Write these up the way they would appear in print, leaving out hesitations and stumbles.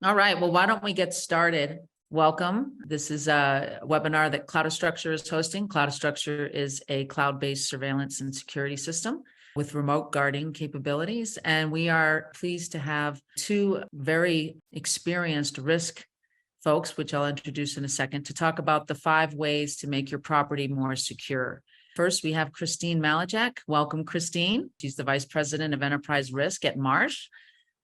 All right, well, why don't we get started? Welcome. This is a webinar that Cloudastructure is hosting. Cloudastructure is a cloud-based surveillance and security system with remote guarding capabilities. And we are pleased to have two very experienced risk folks, which I'll introduce in a second, to talk about the 5 ways to make your property more secure. First, we have Christine Malajek. Welcome, Christine. She's the Vice President of Enterprise Risk at Marsh.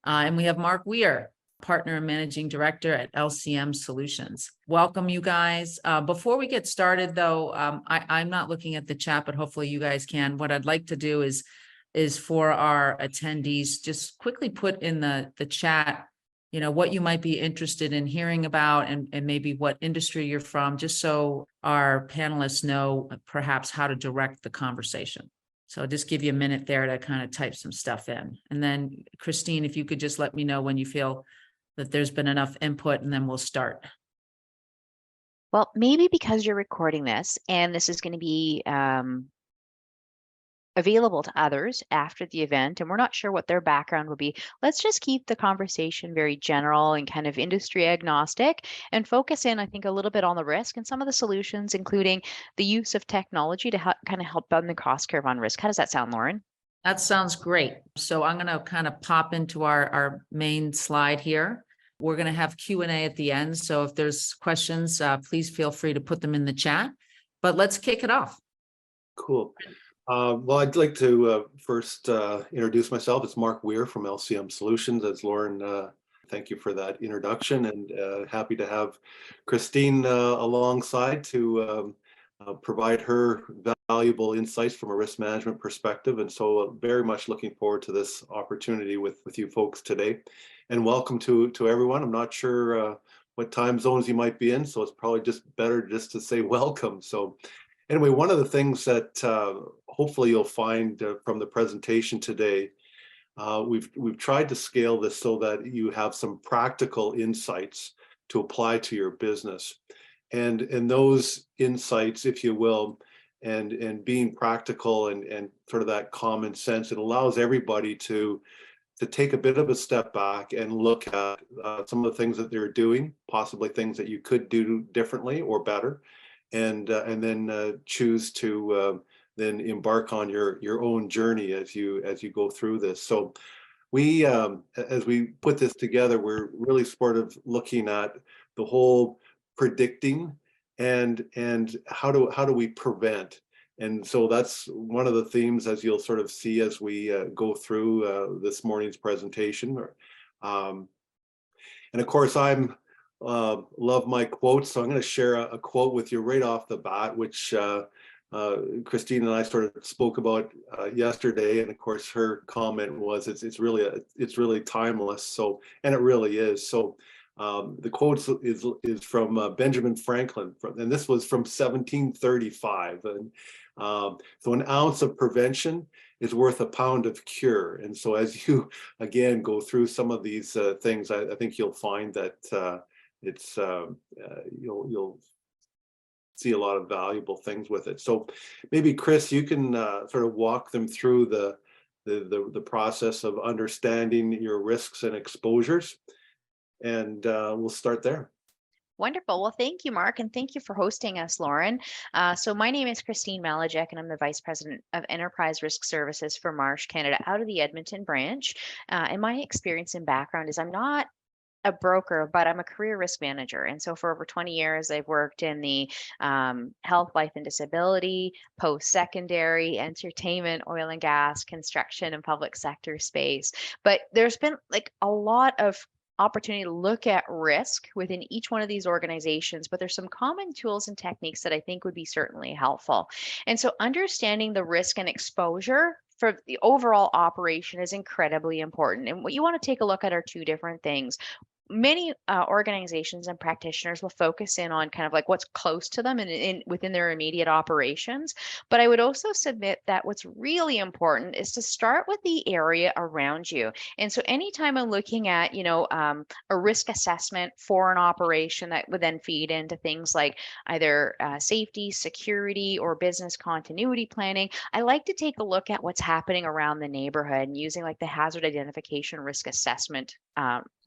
And we have Mark Weir, Partner and Managing Director at LCM Solutions. Welcome, you guys. Before we get started, though, I'm not looking at the chat, but hopefully you guys can. What I'd like to do is for our attendees, just quickly put in the chat, what you might be interested in hearing about and maybe what industry you're from, just so our panelists know perhaps how to direct the conversation. So I'll just give you a minute there to kind of type some stuff in. And then Christine, if you could just let me know when you feel that there's been enough input, and then we'll start. Well, maybe because you're recording this and this is going to be available to others after the event, and we're not sure what their background will be, let's just keep the conversation very general and kind of industry agnostic and focus in, I think, a little bit on the risk and some of the solutions, including the use of technology to kind of help bend the cost curve on risk. How does that sound, Lauren? That sounds great. So I'm going to kind of pop into our main slide here. We're going to have Q&A at the end. So if there's questions, please feel free to put them in the chat. But let's kick it off. Cool. Well, I'd like to first introduce myself. It's Mark Weir from LCM Solutions. As Lauren, thank you for that introduction, and happy to have Christine alongside to provide her valuable insights from a risk management perspective. And so very much looking forward to this opportunity with you folks today. And welcome to everyone. I'm not sure what time zones you might be in, so it's probably just better just to say welcome. So anyway, one of the things that hopefully you'll find from the presentation today, we've tried to scale this so that you have some practical insights to apply to your business. And those insights, if you will, and being practical and sort of that common sense, it allows everybody to take a bit of a step back and look at some of the things that they're doing, possibly things that you could do differently or better, and then choose to then embark on your own journey as you go through this. So we, as we put this together, we're really sort of looking at the whole predicting and how do we prevent. And so that's one of the themes, as you'll sort of see as we go through this morning's presentation. And of course, I'm love my quotes, so I'm going to share a quote with you right off the bat, which Christine and I sort of spoke about yesterday. And of course, her comment was, it's really timeless. So, and it really is. So the quote is from Benjamin Franklin, and this was from 1735. And so an ounce of prevention is worth a pound of cure. And so as you again go through some of these things, I think you'll find that it's you'll see a lot of valuable things with it. So maybe Chris, you can sort of walk them through the process of understanding your risks and exposures, and we'll start there. Wonderful. Well, thank you, Mark, and thank you for hosting us, Lauren. So my name is Christine Malajek, and I'm the Vice President of Enterprise Risk Services for Marsh Canada out of the Edmonton branch. And my experience and background is I'm not a broker, but I'm a career risk manager. And so for over 20 years, I've worked in the health, life, and disability, post-secondary, entertainment, oil and gas, construction, and public sector space. But there's been like a lot of opportunity to look at risk within each one of these organizations, but there's some common tools and techniques that I think would be certainly helpful. And so understanding the risk and exposure for the overall operation is incredibly important. And what you want to take a look at are two different things. Many organizations and practitioners will focus in on kind of like what's close to them and within their immediate operations. But I would also submit that what's really important is to start with the area around you. And so anytime I'm looking at, a risk assessment for an operation that would then feed into things like either safety, security, or business continuity planning, I like to take a look at what's happening around the neighborhood and using like the hazard identification risk assessment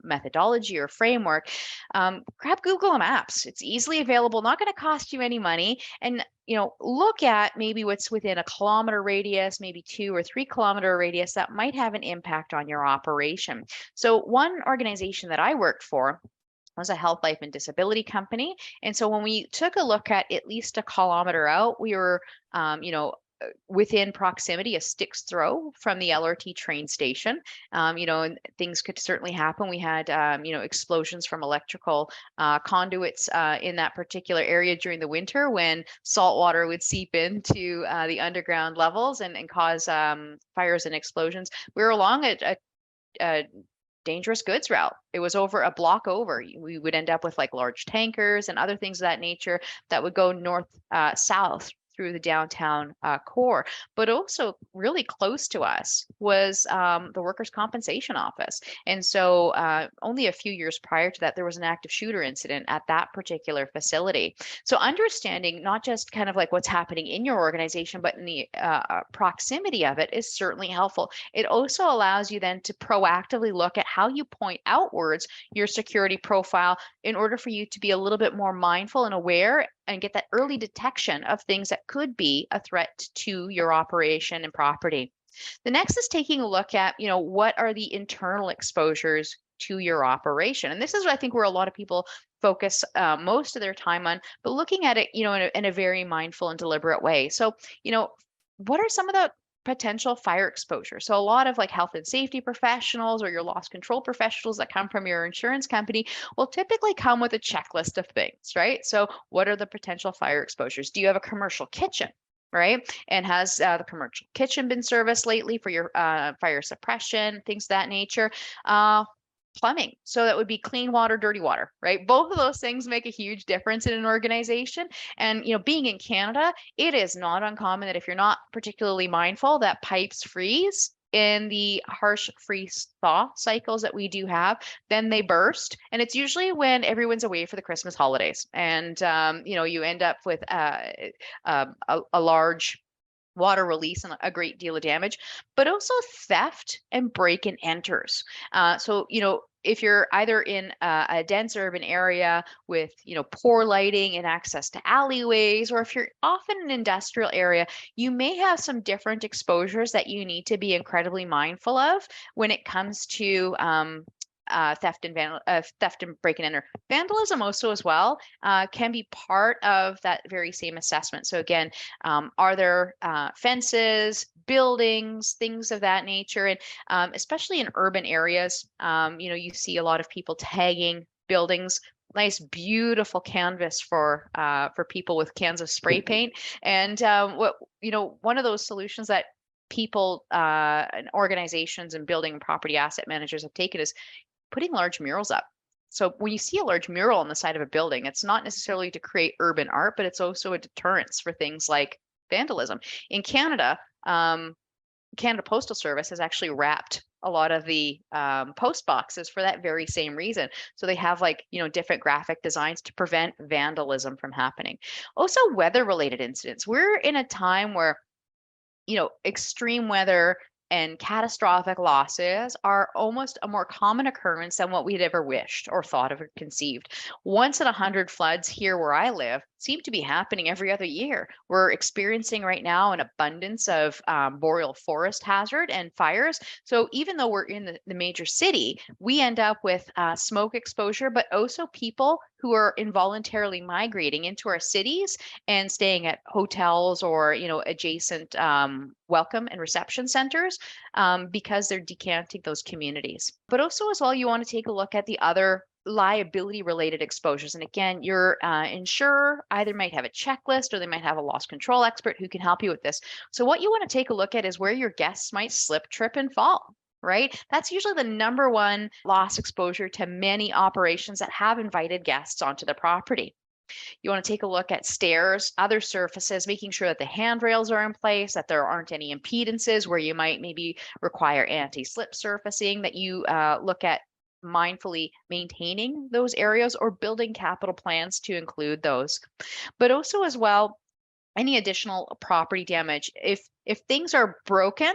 methodology or framework, grab Google Maps. It's easily available, not going to cost you any money. And, look at maybe what's within a kilometer radius, maybe 2 or 3 kilometer radius that might have an impact on your operation. So one organization that I worked for was a health, life, and disability company. And so when we took a look at least a kilometer out, we were, within proximity, a stick's throw from the LRT train station. And things could certainly happen. We had, explosions from electrical conduits in that particular area during the winter when salt water would seep into the underground levels and cause fires and explosions. We were along a dangerous goods route. It was over a block over. We would end up with like large tankers and other things of that nature that would go north, south through the downtown core. But also really close to us was the workers' compensation office. And so only a few years prior to that, there was an active shooter incident at that particular facility. So understanding not just kind of like what's happening in your organization, but in the proximity of it is certainly helpful. It also allows you then to proactively look at how you point outwards your security profile in order for you to be a little bit more mindful and aware and get that early detection of things that could be a threat to your operation and property. The next is taking a look at, what are the internal exposures to your operation? And this is, I think, where a lot of people focus most of their time on, but looking at it, in a very mindful and deliberate way. So, what are some of the potential fire exposure? So a lot of like health and safety professionals or your loss control professionals that come from your insurance company will typically come with a checklist of things, right? So what are the potential fire exposures? Do you have a commercial kitchen? Right? And has the commercial kitchen been serviced lately for your fire suppression, things of that nature? Plumbing. So that would be clean water, dirty water, right? Both of those things make a huge difference in an organization. And, being in Canada, it is not uncommon that if you're not particularly mindful, that pipes freeze in the harsh freeze thaw cycles that we do have, then they burst. And it's usually when everyone's away for the Christmas holidays. And, you end up with a large water release and a great deal of damage, but also theft and break and enters. So, if you're either in a dense urban area with, poor lighting and access to alleyways, or if you're often in an industrial area, you may have some different exposures that you need to be incredibly mindful of when it comes to theft and break and enter. Vandalism also as well can be part of that very same assessment. So again, are there fences, buildings, things of that nature, and especially in urban areas, you see a lot of people tagging buildings. Nice, beautiful canvas for people with cans of spray paint, and one of those solutions that people and organizations and building and property asset managers have taken is putting large murals up. So when you see a large mural on the side of a building, it's not necessarily to create urban art, but it's also a deterrence for things like vandalism. In Canada, Canada Postal Service has actually wrapped a lot of the post boxes for that very same reason. So they have different graphic designs to prevent vandalism from happening. Also, weather-related incidents. We're in a time where extreme weather and catastrophic losses are almost a more common occurrence than what we'd ever wished or thought of or conceived. Once in 100 floods here where I live seem to be happening every other year. We're experiencing right now an abundance of boreal forest hazard and fires. So even though we're in the major city, we end up with smoke exposure, but also people who are involuntarily migrating into our cities and staying at hotels or adjacent welcome and reception centers because they're decanting those communities. But also as well, you want to take a look at the other liability related exposures. And again, your insurer either might have a checklist or they might have a loss control expert who can help you with this. So what you want to take a look at is where your guests might slip, trip, and fall. Right? That's usually the number one loss exposure to many operations that have invited guests onto the property. You want to take a look at stairs, other surfaces, making sure that the handrails are in place, that there aren't any impedances where you might maybe require anti-slip surfacing, that you look at mindfully maintaining those areas or building capital plans to include those. But also as well, any additional property damage. If things are broken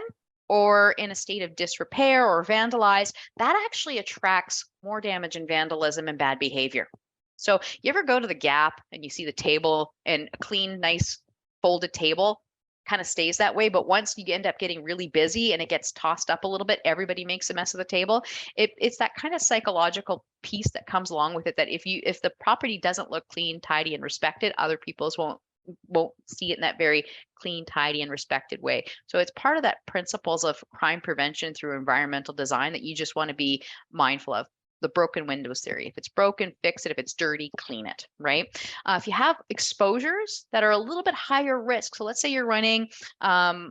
or in a state of disrepair or vandalized, that actually attracts more damage and vandalism and bad behavior. So you ever go to the Gap and you see the table, and a clean, nice folded table kind of stays that way, but once you end up getting really busy and it gets tossed up a little bit, everybody makes a mess of the table. It's that kind of psychological piece that comes along with it, that if the property doesn't look clean, tidy, and respected, other people's won't see it in that very clean, tidy, and respected way. So it's part of that principles of crime prevention through environmental design that you just want to be mindful of. The broken windows theory. If it's broken, fix it. If it's dirty, clean it, right? If you have exposures that are a little bit higher risk, so let's say you're running a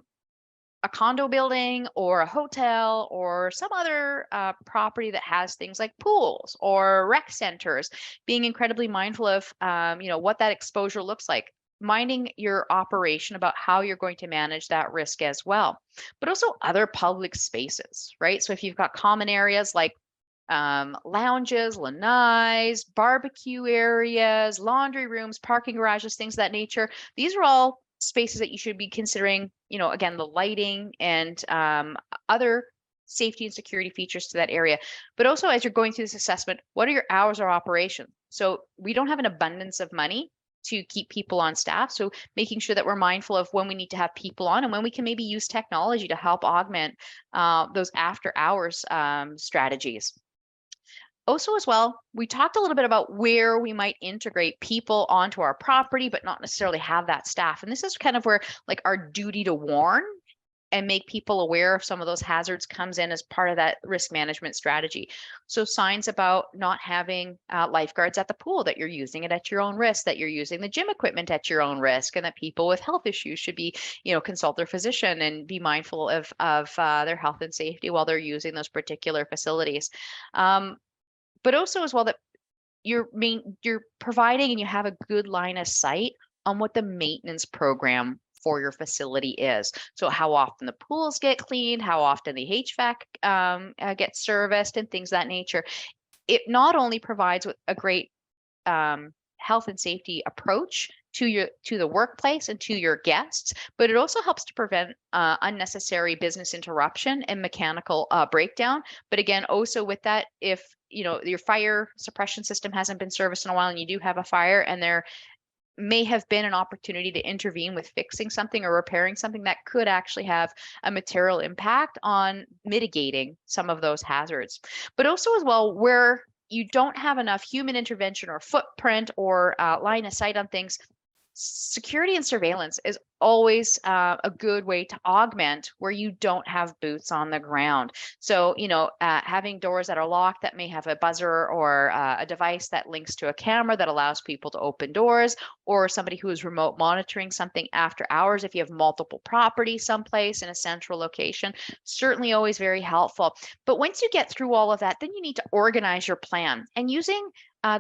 condo building or a hotel or some other property that has things like pools or rec centers, being incredibly mindful of what that exposure looks like, minding your operation about how you're going to manage that risk as well. But also other public spaces, right? So if you've got common areas like lounges, lanais, barbecue areas, laundry rooms, parking garages, things of that nature. These are all spaces that you should be considering, again, the lighting and other safety and security features to that area. But also, as you're going through this assessment, what are your hours of operation? So we don't have an abundance of money to keep people on staff. So making sure that we're mindful of when we need to have people on and when we can maybe use technology to help augment those after hours strategies. Also, as well, we talked a little bit about where we might integrate people onto our property, but not necessarily have that staff. And this is kind of where like our duty to warn and make people aware of some of those hazards comes in as part of that risk management strategy. So signs about not having lifeguards at the pool, that you're using it at your own risk, that you're using the gym equipment at your own risk, and that people with health issues should be, consult their physician and be mindful of their health and safety while they're using those particular facilities. But also as well that you're providing and you have a good line of sight on what the maintenance program for your facility is. So how often the pools get cleaned, how often the HVAC gets serviced, and things of that nature. It not only provides a great health and safety approach to the workplace and to your guests, but it also helps to prevent unnecessary business interruption and mechanical breakdown. But again, also with that, if your fire suppression system hasn't been serviced in a while and you do have a fire and there may have been an opportunity to intervene with fixing something or repairing something, that could actually have a material impact on mitigating some of those hazards. But also as well, where you don't have enough human intervention or footprint or line of sight on things, security and surveillance is always a good way to augment where you don't have boots on the ground. So, having doors that are locked that may have a buzzer or a device that links to a camera that allows people to open doors, or somebody who is remote monitoring something after hours if you have multiple properties someplace in a central location, certainly always very helpful. But once you get through all of that, then you need to organize your plan. And using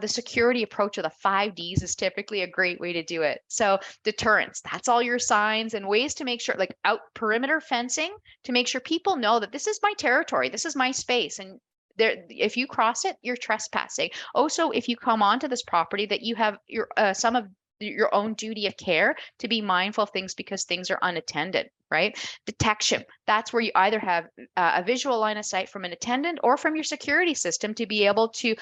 the security approach of the 5 Ds is typically a great way to do it. So deterrence, that's all your signs and ways to make sure, like out perimeter fencing, to make sure people know that this is my territory, this is my space, and there, if you cross it, you're trespassing. Also, if you come onto this property, that you have some of your own duty of care to be mindful of things because things are unattended, right? Detection, that's where you either have a visual line of sight from an attendant or from your security system to be able to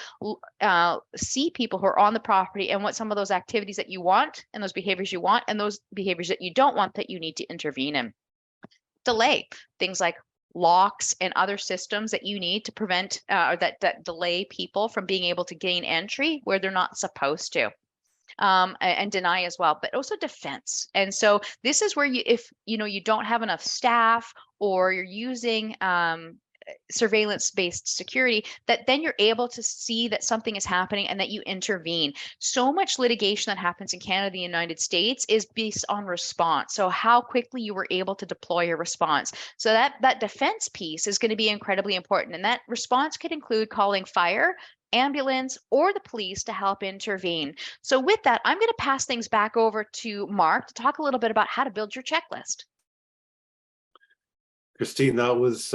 see people who are on the property and what some of those activities that you want and those behaviors you want and those behaviors that you don't want that you need to intervene in. Delay, things like locks and other systems that you need to prevent or that delay people from being able to gain entry where they're not supposed to. And deny as well, but also defense. And so this is where if you don't have enough staff or you're using surveillance-based security, that then you're able to see that something is happening and that you intervene. So much litigation that happens in Canada, the United States, is based on response. So how quickly you were able to deploy your response. So that defense piece is going to be incredibly important. And that response could include calling fire, ambulance, or the police to help intervene. So with that, I'm going to pass things back over to Mark to talk a little bit about how to build your checklist. Christine, that was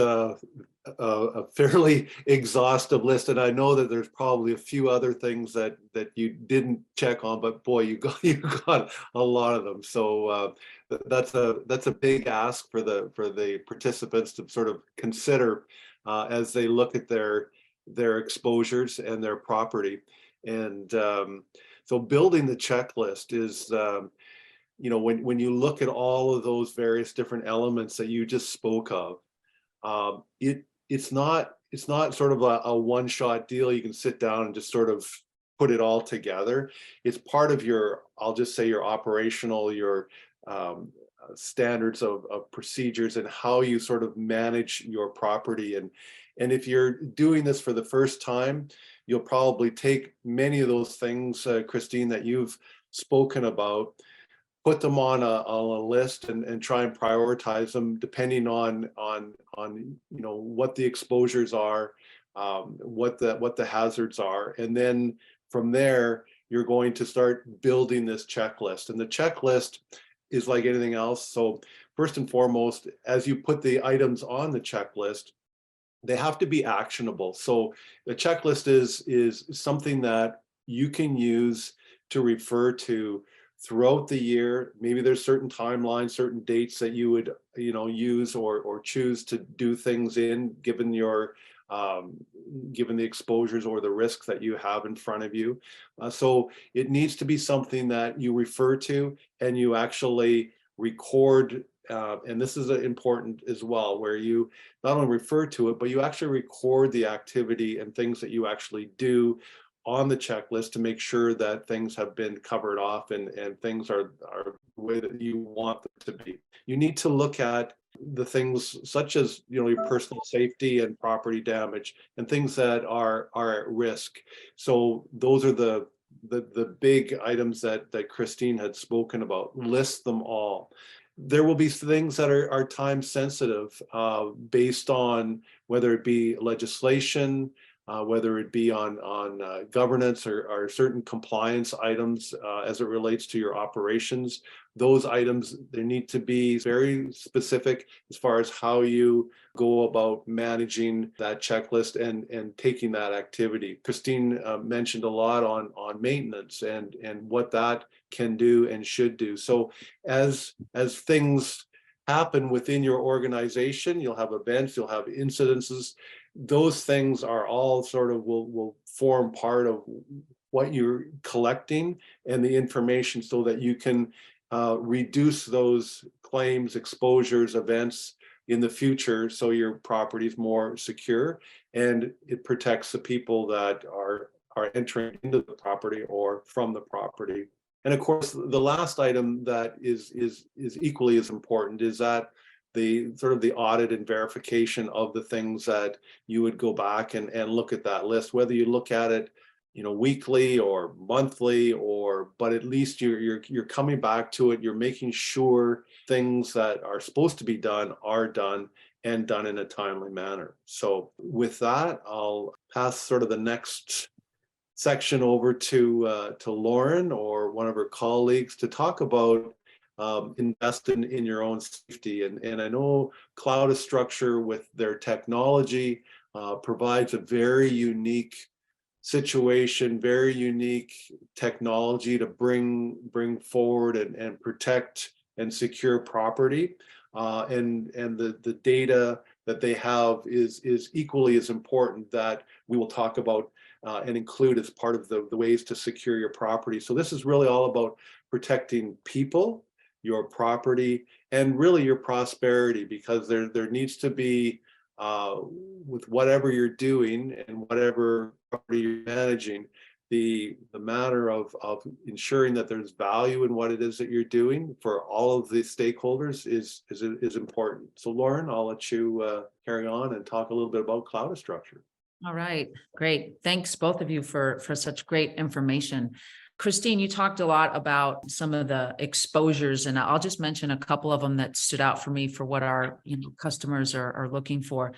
a fairly exhaustive list, and I know that there's probably a few other things that you didn't check on, but boy, you got a lot of them. So that's a big ask for the participants to sort of consider as they look at their exposures and their property. And so building the checklist is, when you look at all of those various different elements that you just spoke of, it's not sort of a one-shot deal. You can sit down and just sort of put it all together. It's part of your, I'll just say, your operational, your standards of procedures and how you sort of manage your property. And if you're doing this for the first time, you'll probably take many of those things, Christine, that you've spoken about, put them on a list and try and prioritize them depending on what the exposures are, what the hazards are, and then from there you're going to start building this checklist. And the checklist is like anything else. So first and foremost, as you put the items on the checklist, they have to be actionable. So the checklist is something that you can use to refer to throughout the year. Maybe there's certain timelines, certain dates that you would use or choose to do things in, given your given the exposures or the risks that you have in front of you. So it needs to be something that you refer to and you actually record. And this is important as well, where you not only refer to it, but you actually record the activity and things that you actually do on the checklist to make sure that things have been covered off and things are the way that you want them to be. You need to look at the things such as your personal safety and property damage and things that are at risk. So those are the big items that Christine had spoken about. List them all. There will be things that are time sensitive based on whether it be legislation, whether it be on governance or certain compliance items as it relates to your operations. Those items, they need to be very specific as far as how you go about managing that checklist and taking that activity. Christine mentioned a lot on maintenance and what that can do and should do. So as things happen within your organization, you'll have events, you'll have incidences. Those things are all sort of will form part of what you're collecting and the information so that you can reduce those claims, exposures, events in the future so your property is more secure and it protects the people that are entering into the property or from the property. And of course, the last item that is equally as important is that the sort of the audit and verification of the things that you would go back and look at that list, whether you look at it weekly or monthly, but at least you're coming back to it. You're making sure things that are supposed to be done are done and done in a timely manner. So with that, I'll pass sort of the next section over to Lauren or one of her colleagues to talk about invest in your own safety. And I know Cloudastructure with their technology provides a very unique situation, very unique technology to bring forward and protect and secure property. And the data that they have is equally as important, that we will talk about and include as part of the ways to secure your property. So this is really all about protecting people, your property, and really your prosperity, because there needs to be, with whatever you're doing and whatever property you're managing, the matter of ensuring that there's value in what it is that you're doing for all of the stakeholders is important. So Lauren, I'll let you carry on and talk a little bit about Cloudastructure. All right, great. Thanks both of you for such great information. Christine, you talked a lot about some of the exposures, and I'll just mention a couple of them that stood out for me for what our customers are looking for.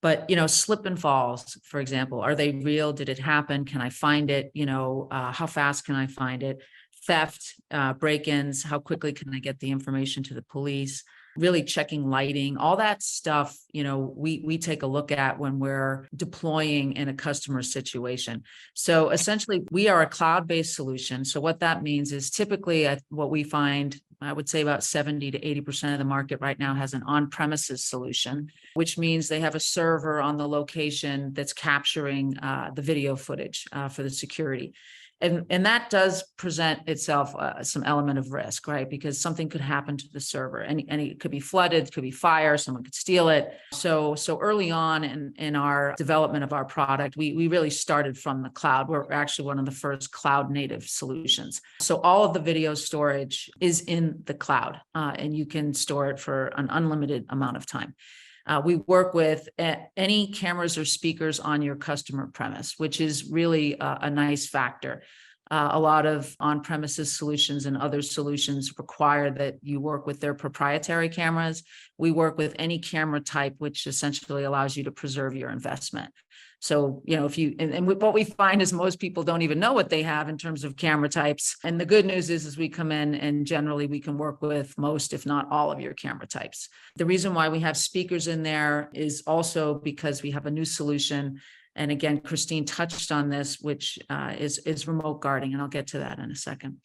But slip and falls, for example, are they real? Did it happen? Can I find it? How fast can I find it? Theft, break-ins, how quickly can I get the information to the police? really checking lighting, all that stuff, we take a look at when we're deploying in a customer situation. So essentially, we are a cloud-based solution. So what that means is typically what we find, I would say about 70 to 80% of the market right now has an on-premises solution, which means they have a server on the location that's capturing the video footage for the security. And that does present itself some element of risk, right? Because something could happen to the server, and it could be flooded, it could be fire, someone could steal it. So early on in our development of our product, we really started from the cloud. We're actually one of the first cloud native solutions. So all of the video storage is in the cloud, and you can store it for an unlimited amount of time. We work with any cameras or speakers on your customer premise, which is really a nice factor. A lot of on-premises solutions and other solutions require that you work with their proprietary cameras. We work with any camera type, which essentially allows you to preserve your investment. So, if you, and what we find is most people don't even know what they have in terms of camera types. And the good news is we come in and generally we can work with most, if not all of your camera types. The reason why we have speakers in there is also because we have a new solution. And again, Christine touched on this, which is remote guarding, and I'll get to that in a second.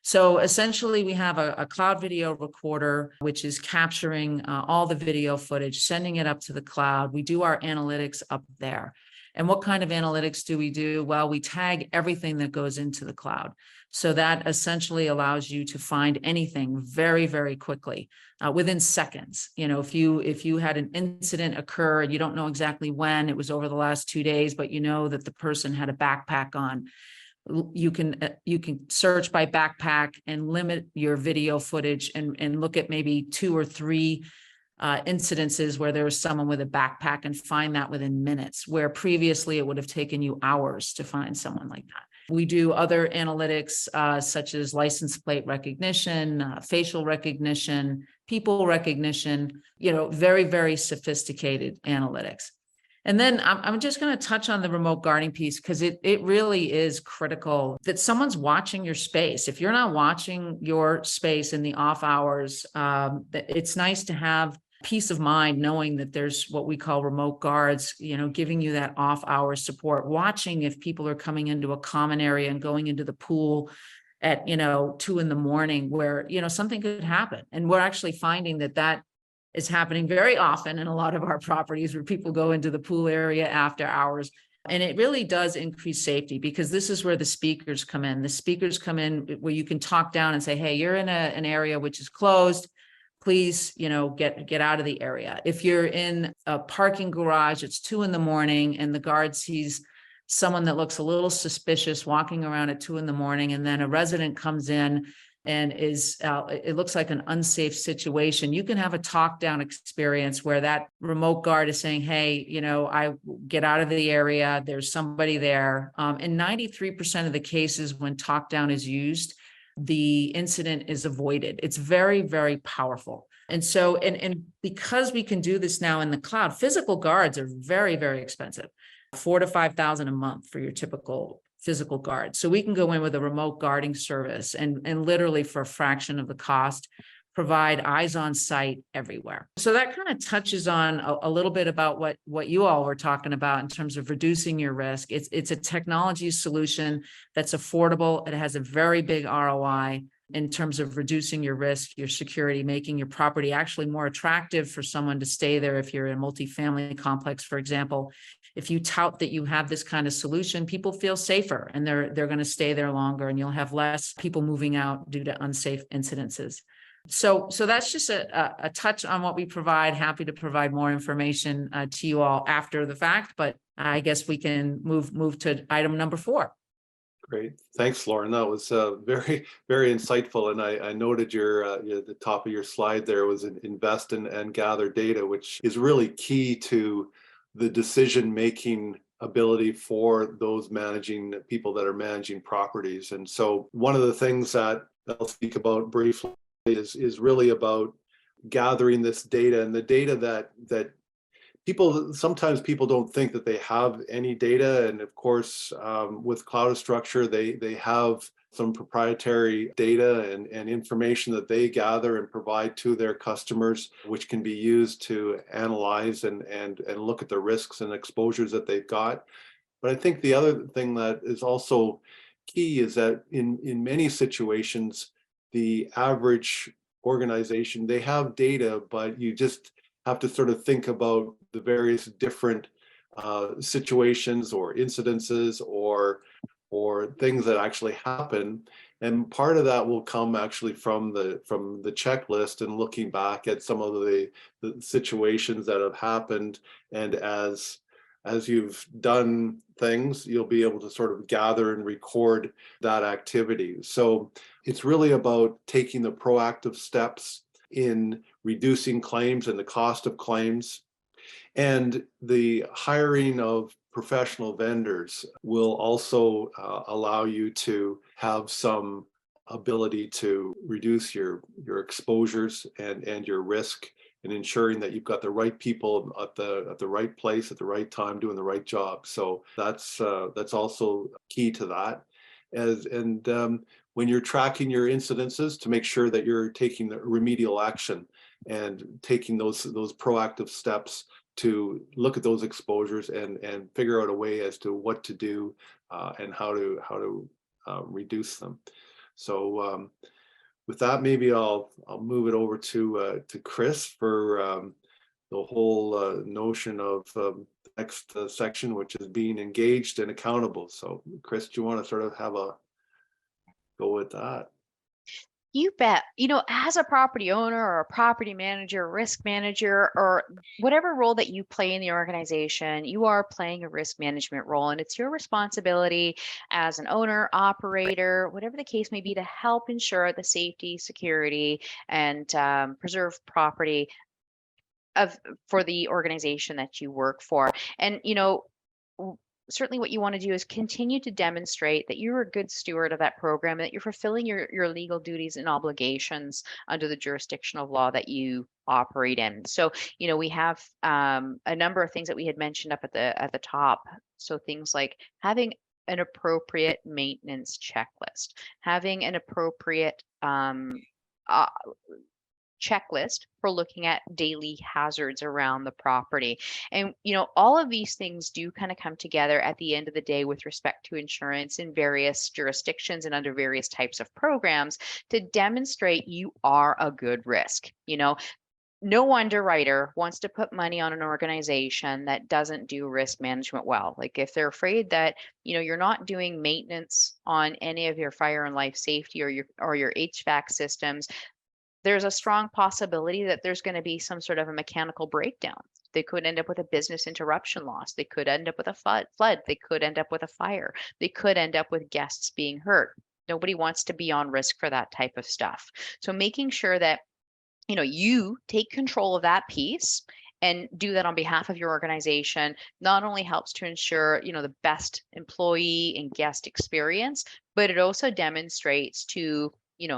So essentially, we have a cloud video recorder, which is capturing all the video footage, sending it up to the cloud. We do our analytics up there. And what kind of analytics do we do? Well, we tag everything that goes into the cloud. So that essentially allows you to find anything very, very quickly, within seconds. If you had an incident occur and you don't know exactly when, it was over the last 2 days, but you know that the person had a backpack on, you can search by backpack and limit your video footage and look at maybe 2 or 3 incidences where there was someone with a backpack and find that within minutes, where previously it would have taken you hours to find someone like that. We do other analytics such as license plate recognition, facial recognition, people recognition, very, very sophisticated analytics. And then I'm just going to touch on the remote guarding piece because it really is critical that someone's watching your space. If you're not watching your space in the off hours, it's nice to have peace of mind knowing that there's what we call remote guards, giving you that off hour support, watching if people are coming into a common area and going into the pool at 2 a.m, where something could happen. And we're actually finding that is happening very often in a lot of our properties where people go into the pool area after hours. And it really does increase safety because this is where the speakers come in. The speakers come in where you can talk down and say, hey, you're in an area which is closed. Please, get out of the area. If you're in a parking garage, it's 2 a.m. and the guard sees someone that looks a little suspicious walking around at 2 a.m. and then a resident comes in and it looks like an unsafe situation. You can have a talk down experience where that remote guard is saying, hey, I get out of the area. There's somebody there. In 93% of the cases when talk down is used, the incident is avoided. It's very, very powerful. And so, and because we can do this now in the cloud, physical guards are very, very expensive, $4,000 to $5,000 a month for your typical physical guard. So we can go in with a remote guarding service and literally for a fraction of the cost, provide eyes on site everywhere. So that kind of touches on a little bit about what you all were talking about in terms of reducing your risk. It's a technology solution that's affordable. It has a very big ROI in terms of reducing your risk, your security, making your property actually more attractive for someone to stay there. If you're in a multifamily complex, for example, if you tout that you have this kind of solution, people feel safer and they're going to stay there longer, and you'll have less people moving out due to unsafe incidences. So that's just a touch on what we provide. Happy to provide more information to you all after the fact, but I guess we can move to item number 4. Great. Thanks, Lauren. That was very, very insightful. And I noted the top of your slide there was invest and gather data, which is really key to the decision-making ability for those people that are managing properties. And so one of the things that I'll speak about briefly is really about gathering this data, and the data that sometimes people don't think that they have any data. And of course, with Cloudastructure, they have some proprietary data and information that they gather and provide to their customers, which can be used to analyze and look at the risks and exposures that they've got. But I think the other thing that is also key is that in many situations, the average organization, they have data, but you just have to sort of think about the various different situations or incidences or things that actually happen. And part of that will come actually from the checklist and looking back at some of the situations that have happened. And as you've done things, you'll be able to sort of gather and record that activity. So it's really about taking the proactive steps in reducing claims and the cost of claims. And the hiring of professional vendors will also allow you to have some ability to reduce your exposures and your risk, and ensuring that you've got the right people at the right place at the right time doing the right job. So that's also key to that. When you're tracking your incidences, to make sure that you're taking the remedial action and taking those proactive steps to look at those exposures and figure out a way as to what to do and how to reduce them. So with that, maybe I'll move it over to Chris for the whole notion of the next section, which is being engaged and accountable. So Chris, do you want to sort of have a go with that? You bet. As a property owner or a property manager, risk manager, or whatever role that you play in the organization, you are playing a risk management role. And it's your responsibility as an owner, operator, whatever the case may be, to help ensure the safety, security, and preserve property for the organization that you work for. And, certainly what you want to do is continue to demonstrate that you're a good steward of that program, that you're fulfilling your legal duties and obligations under the jurisdiction of law that you operate in. So, we have a number of things that we had mentioned up at the top. So things like having an appropriate maintenance checklist, having an appropriate checklist for looking at daily hazards around the property. And, all of these things do kind of come together at the end of the day with respect to insurance in various jurisdictions and under various types of programs to demonstrate you are a good risk. No underwriter wants to put money on an organization that doesn't do risk management well. Like if they're afraid that, you're not doing maintenance on any of your fire and life safety or your HVAC systems, there's a strong possibility that there's going to be some sort of a mechanical breakdown. They could end up with a business interruption loss. They could end up with a flood. They could end up with a fire. They could end up with guests being hurt. Nobody wants to be on risk for that type of stuff. So making sure that, you take control of that piece and do that on behalf of your organization not only helps to ensure, the best employee and guest experience, but it also demonstrates to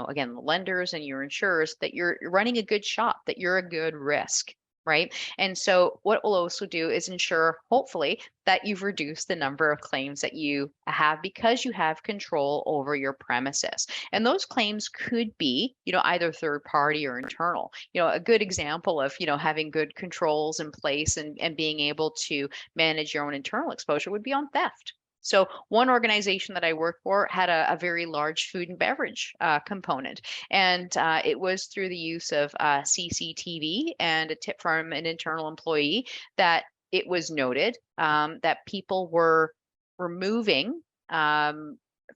again, the lenders and your insurers that you're running a good shop, that you're a good risk, right? And so what we'll also do is ensure, hopefully, that you've reduced the number of claims that you have because you have control over your premises. And those claims could be, either third party or internal. A good example of, having good controls in place and being able to manage your own internal exposure would be on theft. So one organization that I worked for had a very large food and beverage component, and it was through the use of CCTV and a tip from an internal employee that it was noted that people were removing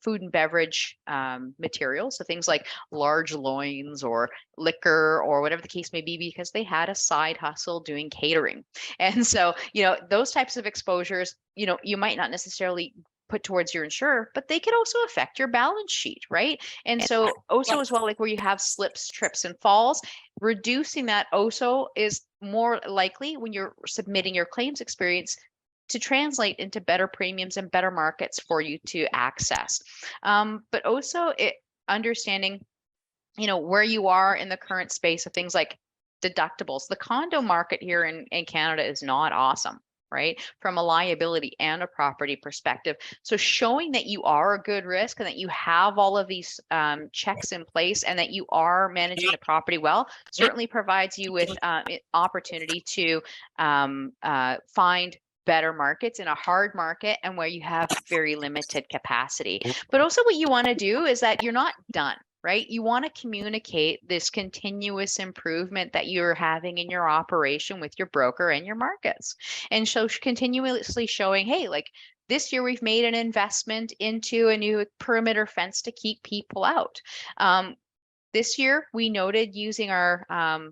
food and beverage materials, so things like large loins or liquor or whatever the case may be, because they had a side hustle doing catering. And so, those types of exposures, you might not necessarily put towards your insurer, but they could also affect your balance sheet, right? And so also as well, like where you have slips, trips, and falls, reducing that also is more likely when you're submitting your claims experience to translate into better premiums and better markets for you to access. But also understanding, where you are in the current space of things like deductibles. The condo market here in Canada is not awesome, right? From a liability and a property perspective. So showing that you are a good risk and that you have all of these checks in place and that you are managing the property well certainly provides you with opportunity to find better markets in a hard market and where you have very limited capacity. But also what you want to do is that you're not done, right? You want to communicate this continuous improvement that you're having in your operation with your broker and your markets. And so continuously showing, hey, like this year we've made an investment into a new perimeter fence to keep people out. This year we noted using our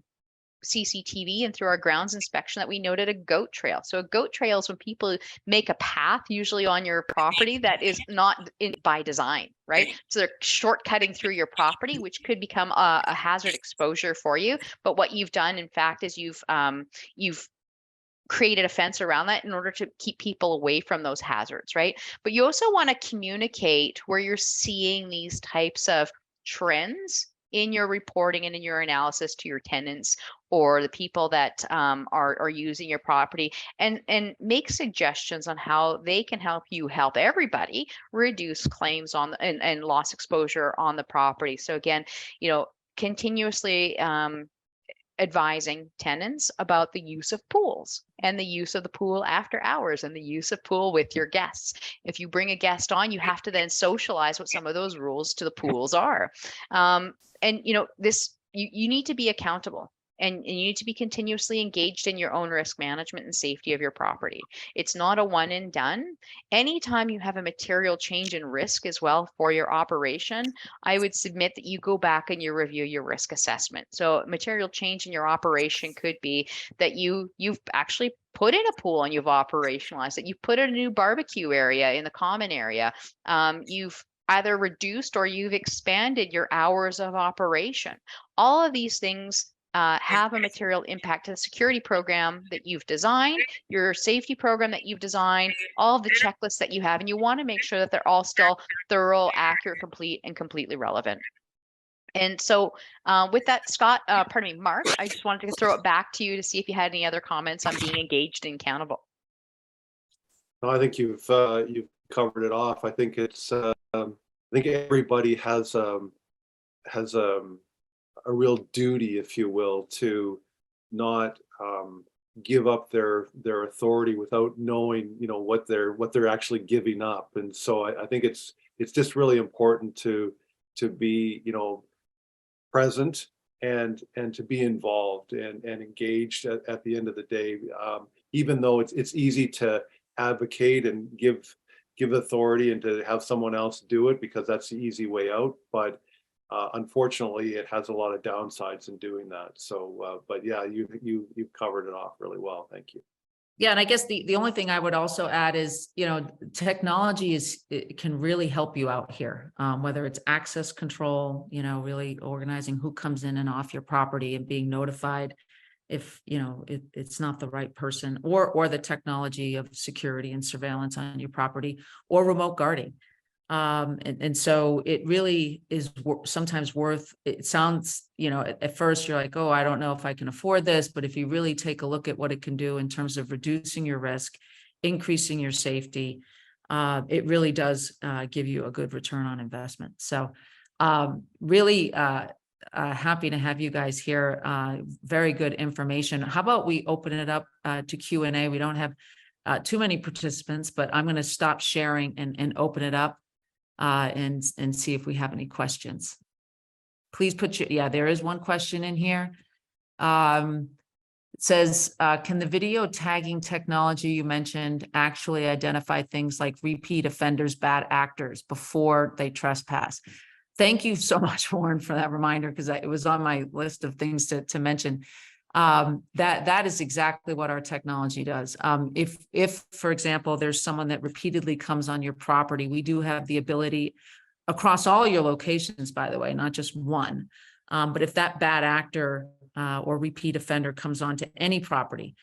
CCTV and through our grounds inspection that we noted a goat trail. So a goat trail is when people make a path usually on your property that is not by design, right? So they're shortcutting through your property, which could become a hazard exposure for you. But what you've done, in fact, is you've created a fence around that in order to keep people away from those hazards, right? But you also want to communicate where you're seeing these types of trends in your reporting and in your analysis to your tenants or the people that are using your property, and make suggestions on how they can help you help everybody reduce claims on and loss exposure on the property. So again, continuously advising tenants about the use of pools and the use of the pool after hours and the use of pool with your guests. If you bring a guest on, you have to then socialize what some of those rules to the pools are. You need to be accountable. And you need to be continuously engaged in your own risk management and safety of your property. It's not a one and done. Anytime you have a material change in risk as well for your operation, I would submit that you go back and you review your risk assessment. So material change in your operation could be that you've actually put in a pool and you've operationalized it. You've put in a new barbecue area in the common area. You've either reduced or you've expanded your hours of operation. All of these things have a material impact to the security program that you've designed, your safety program that you've designed, all of the checklists that you have, and you want to make sure that they're all still thorough, accurate, complete, and completely relevant. And so with that, Scott, Mark, I just wanted to throw it back to you to see if you had any other comments on being engaged and accountable. No, I think you've covered it off. I think it's I think everybody has a real duty, if you will, to not give up their authority without knowing, what they're actually giving up. And so I think it's just really important to be, present and to be involved and engaged at the end of the day. Even though it's easy to advocate and give authority and to have someone else do it because that's the easy way out, but unfortunately, it has a lot of downsides in doing that. So, but yeah, you've covered it off really well. Thank you. Yeah, and I guess the only thing I would also add is, technology can really help you out here, whether it's access control, really organizing who comes in and off your property and being notified if, it's not the right person, or the technology of security and surveillance on your property, or remote guarding. And so it really is sometimes worth, it sounds, at first you're like, oh, I don't know if I can afford this, but if you really take a look at what it can do in terms of reducing your risk, increasing your safety, it really does give you a good return on investment. So really happy to have you guys here. Very good information. How about we open it up to Q&A? We don't have too many participants, but I'm going to stop sharing and open it up. And see if we have any questions. Please put there is one question in here. It says, can the video tagging technology you mentioned actually identify things like repeat offenders, bad actors before they trespass? Thank you so much, Warren, for that reminder, because it was on my list of things to mention. That is exactly what our technology does. If, for example, there's someone that repeatedly comes on your property, we do have the ability across all your locations, by the way, not just one. But if that bad actor or repeat offender comes onto any property,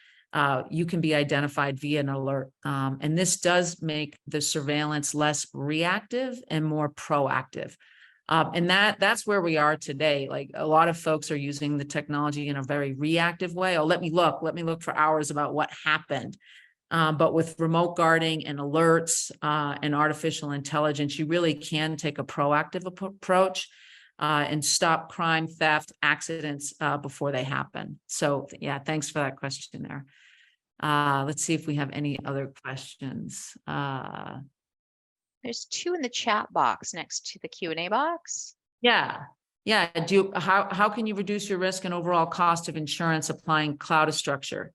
you can be identified via an alert. And this does make the surveillance less reactive and more proactive. And that's where we are today. Like a lot of folks are using the technology in a very reactive way. Oh, let me look for hours about what happened. But with remote guarding and alerts and artificial intelligence, you really can take a proactive approach and stop crime, theft, accidents before they happen. So yeah, thanks for that question there. Let's see if we have any other questions. There's two in the chat box next to the Q&A box. Yeah. How can you reduce your risk and overall cost of insurance applying Cloudastructure?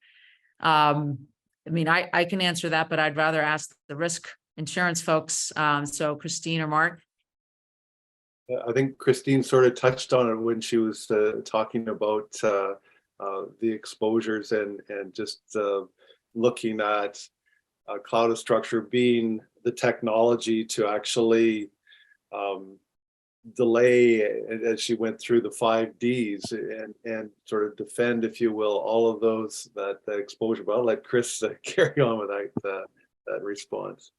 I mean, I can answer that, but I'd rather ask the risk insurance folks. So Christine or Mark? I think Christine sort of touched on it when she was talking about the exposures and just looking at Cloudastructure being the technology to actually delay, as she went through the 5 Ds and sort of defend, if you will, all of those that exposure. But I'll let Chris carry on with that response.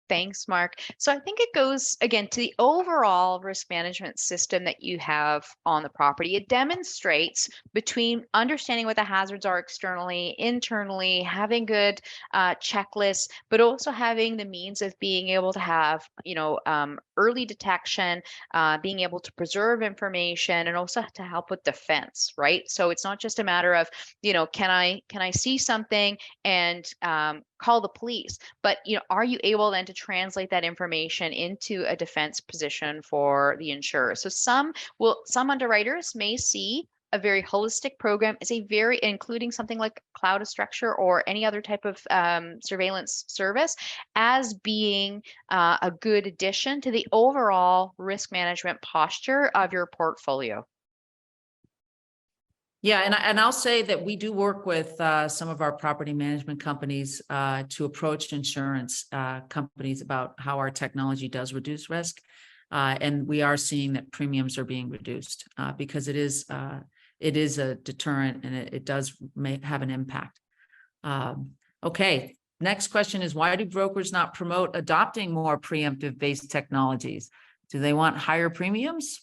Thanks, Mark. So I think it goes again to the overall risk management system that you have on the property. It demonstrates between understanding what the hazards are externally, internally, having good checklists, but also having the means of being able to have, early detection, being able to preserve information, and also to help with defense, right? So it's not just a matter of, can I see something and call the police, but are you able then to translate that information into a defense position for the insurer? So some underwriters may see a very holistic program as including something like Cloudastructure or any other type of surveillance service as being a good addition to the overall risk management posture of your portfolio. Yeah, and I'll say that we do work with some of our property management companies to approach insurance companies about how our technology does reduce risk, and we are seeing that premiums are being reduced because it is a deterrent and it does have an impact. Okay, next question is, why do brokers not promote adopting more preemptive based technologies? Do they want higher premiums?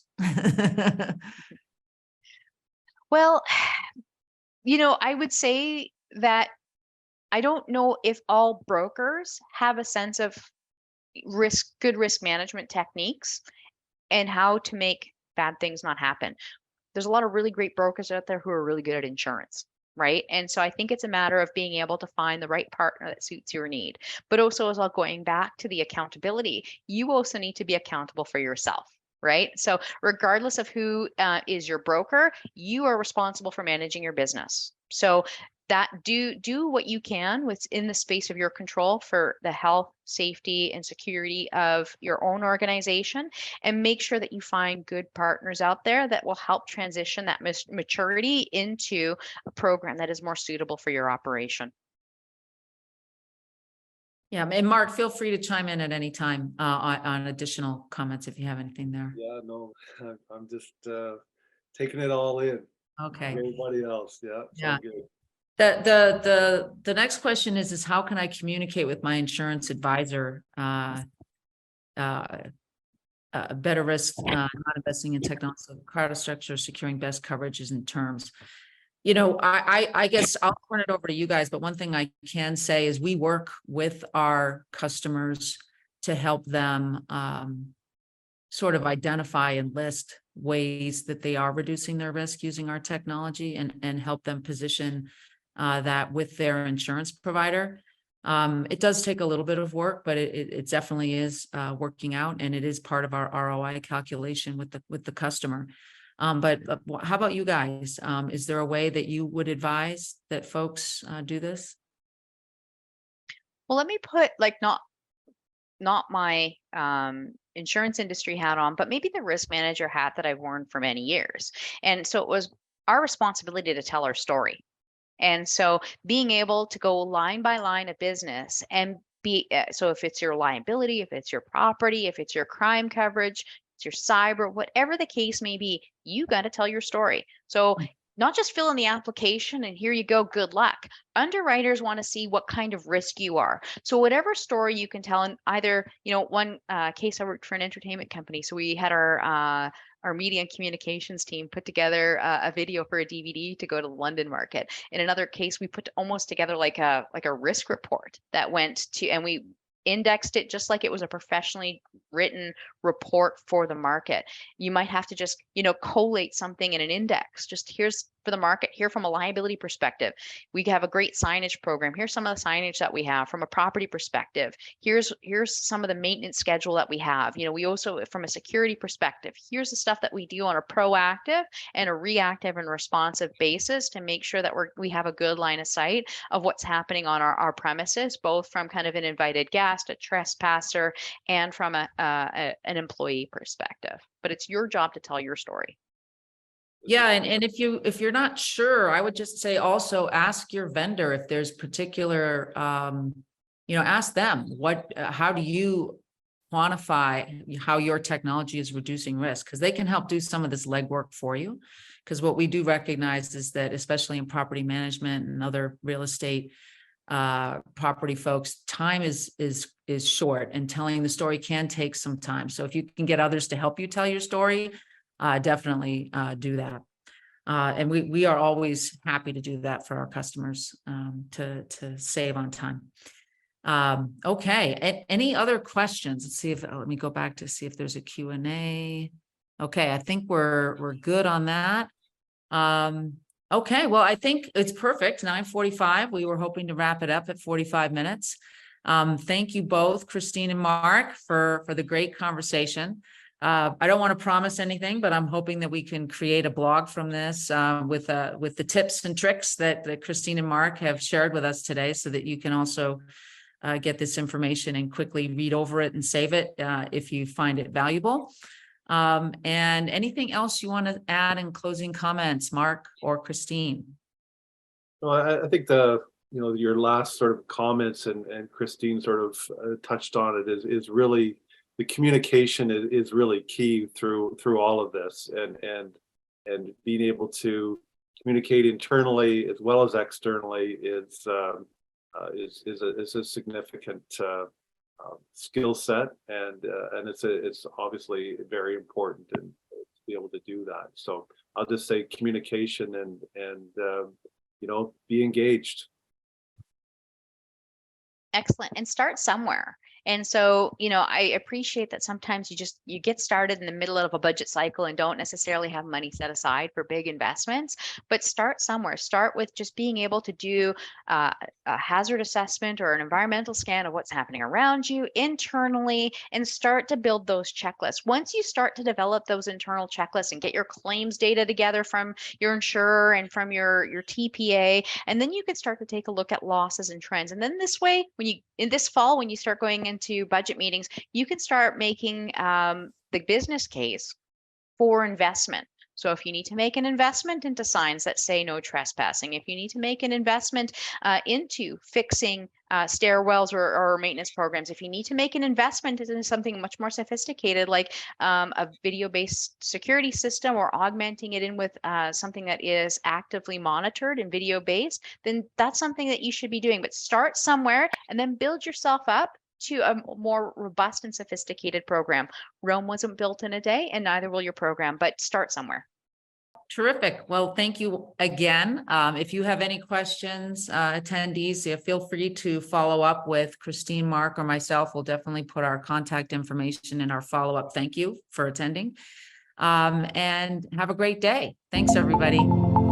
Well, I would say that I don't know if all brokers have a sense of good risk management techniques and how to make bad things not happen. There's a lot of really great brokers out there who are really good at insurance, right? And so I think it's a matter of being able to find the right partner that suits your need. But also, as well, going back to the accountability, you also need to be accountable for yourself. Right. So regardless of who is your broker, you are responsible for managing your business. So that do what you can within the space of your control for the health, safety, and security of your own organization, and make sure that you find good partners out there that will help transition that maturity into a program that is more suitable for your operation. Yeah, and Mark, feel free to chime in at any time on additional comments if you have anything there. Yeah, no, I'm just taking it all in. Okay. Everybody else, yeah. Yeah. Good. The next question is how can I communicate with my insurance advisor better risk, not investing in technology, Cloudastructure, securing best coverages and terms? I guess I'll turn it over to you guys, but one thing I can say is we work with our customers to help them sort of identify and list ways that they are reducing their risk using our technology and help them position that with their insurance provider. It does take a little bit of work, but it definitely is working out, and it is part of our ROI calculation with the customer. But how about you guys? Is there a way that you would advise that folks do this? Well, let me put not my insurance industry hat on, but maybe the risk manager hat that I've worn for many years. And so it was our responsibility to tell our story. And so being able to go line by line of business and so if it's your liability, if it's your property, if it's your crime coverage, it's your cyber, whatever the case may be, you got to tell your story. So not just fill in the application and here you go, good luck. Underwriters want to see what kind of risk you are. So whatever story you can tell, and either, one case, I worked for an entertainment company. So we had our media and communications team put together a video for a DVD to go to the London market. In another case, we put almost together like a risk report that went to, and we indexed it just like it was a professionally written report for the market. You might have to just, collate something in an index. Just here's for the market, here from a liability perspective. We have a great signage program. Here's some of the signage that we have from a property perspective. Here's some of the maintenance schedule that we have. We also, from a security perspective, here's the stuff that we do on a proactive and a reactive and responsive basis to make sure that we have a good line of sight of what's happening on our premises, both from kind of an invited guest, a trespasser, and from an employee perspective. But it's your job to tell your story. Yeah, and if you're not sure, I would just say also ask your vendor if there's particular, ask them how do you quantify how your technology is reducing risk, because they can help do some of this legwork for you. Because what we do recognize is that, especially in property management and other real estate property folks, time is short, and telling the story can take some time. So if you can get others to help you tell your story, definitely do that. And we are always happy to do that for our customers, to save on time. Okay. Any other questions? Let's see let me go back to see if there's a Q&A. Okay. I think we're good on that. Okay. Well, I think it's perfect. 9:45. We were hoping to wrap it up at 45 minutes. Thank you both, Christine and Mark, for the great conversation. I don't want to promise anything, but I'm hoping that we can create a blog from this with the tips and tricks that Christine and Mark have shared with us today, so that you can also get this information and quickly read over it and save it if you find it valuable. And anything else you want to add in closing comments, Mark or Christine? Well, I think your last sort of comments and Christine sort of touched on it is really, the communication is really key through all of this, and being able to communicate internally as well as externally is a significant skill set, and it's obviously very important to be able to do that. So I'll just say communication and be engaged. Excellent. And start somewhere. And so, I appreciate that sometimes you get started in the middle of a budget cycle and don't necessarily have money set aside for big investments, but start somewhere. Start with just being able to do a hazard assessment or an environmental scan of what's happening around you internally, and start to build those checklists. Once you start to develop those internal checklists and get your claims data together from your insurer and from your TPA, and then you can start to take a look at losses and trends. And then this way, in this fall, when you start going into budget meetings, you can start making the business case for investment. So if you need to make an investment into signs that say no trespassing, if you need to make an investment into fixing stairwells or maintenance programs, if you need to make an investment into something much more sophisticated like a video-based security system, or augmenting it in with something that is actively monitored and video-based, then that's something that you should be doing. But start somewhere and then build yourself up to a more robust and sophisticated program. Rome wasn't built in a day, and neither will your program, but start somewhere. Terrific. Well, thank you again. If you have any questions, attendees, feel free to follow up with Christine, Mark, or myself. We'll definitely put our contact information in our follow-up. Thank you for attending. And have a great day. Thanks, everybody.